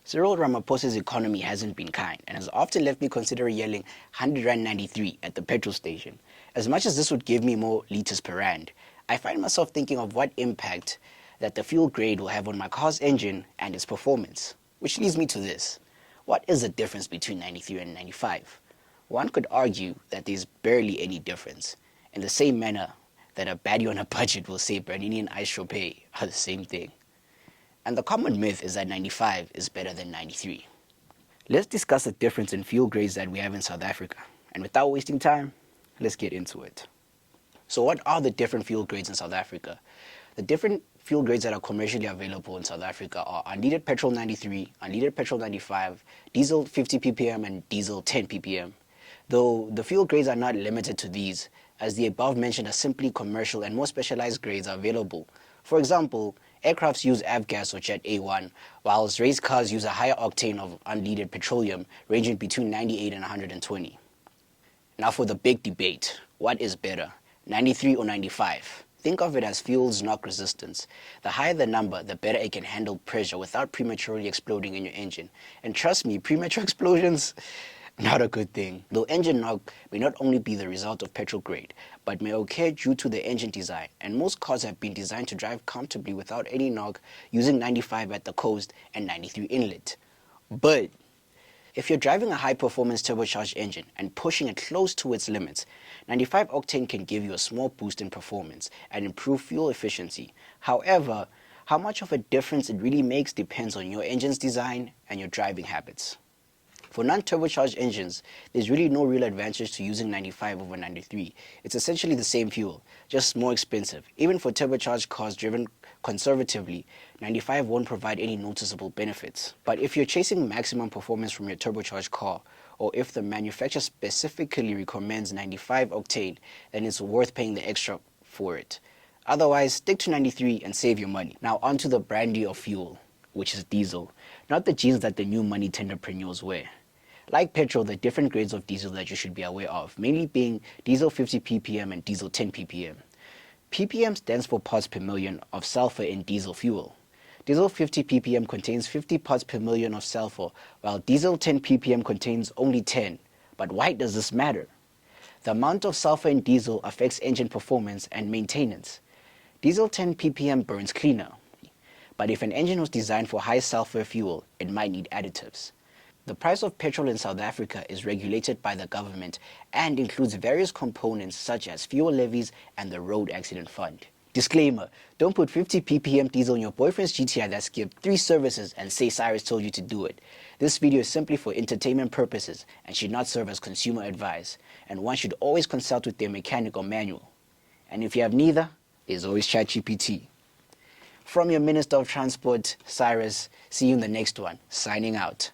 Cyril Ramaphosa's economy hasn't been kind and has often left me considering yelling 100 Rand 93 at the petrol station. As much as this would give me more liters per rand, I find myself thinking of what impact that the fuel grade will have on my car's engine and its performance. Which leads me to this. What is the difference between 93 and 95? One could argue that there's barely any difference, in the same manner that a baddie on a budget will say Bernini and Ice Chopay are the same thing. And the common myth is that 95 is better than 93. Let's discuss the difference in fuel grades that we have in South Africa. And without wasting time, let's get into it. So what are the different fuel grades in South Africa? The different fuel grades that are commercially available in South Africa are unleaded petrol 93, unleaded petrol 95, diesel 50 ppm and diesel 10 ppm. Though the fuel grades are not limited to these, as the above mentioned are simply commercial and more specialized grades are available. For example, aircrafts use avgas or jet A1, whilst race cars use a higher octane of unleaded petroleum ranging between 98 and 120. Now for the big debate, what is better, 93 or 95? Think of it as fuel's knock resistance. The higher the number, the better it can handle pressure without prematurely exploding in your engine. And trust me, premature explosions, not a good thing. Though engine knock may not only be the result of petrol grade, but may occur due to the engine design, and most cars have been designed to drive comfortably without any knock using 95 at the coast and 93 inlet. But if you're driving a high-performance turbocharged engine and pushing it close to its limits, 95 octane can give you a small boost in performance and improve fuel efficiency. However, how much of a difference it really makes depends on your engine's design and your driving habits. For non-turbocharged engines, there's really no real advantage to using 95 over 93. It's essentially the same fuel, just more expensive. Even for turbocharged cars driven conservatively, 95 won't provide any noticeable benefits. But if you're chasing maximum performance from your turbocharged car, or if the manufacturer specifically recommends 95 octane, then it's worth paying the extra for it. Otherwise, stick to 93 and save your money. Now onto the brandy of fuel, which is diesel, not the jeans that the new money tenderpreneurs wear. Like petrol, there are different grades of diesel that you should be aware of, mainly being diesel 50 ppm and diesel 10 ppm. ppm stands for parts per million of sulfur in diesel fuel. Diesel 50 ppm contains 50 parts per million of sulfur, while diesel 10 ppm contains only 10. But why does this matter? The amount of sulfur in diesel affects engine performance and maintenance. Diesel 10 ppm burns cleaner, but if an engine was designed for high sulfur fuel, it might need additives. The price of petrol in South Africa is regulated by the government and includes various components such as fuel levies and the Road Accident Fund. Disclaimer, don't put 50 ppm diesel in your boyfriend's GTI that skipped 3 services and say Cyrus told you to do it. This video is simply for entertainment purposes and should not serve as consumer advice, and one should always consult with their mechanic or manual. And if you have neither, there's always ChatGPT. From your Minister of Transport, Cyrus, see you in the next one. Signing out.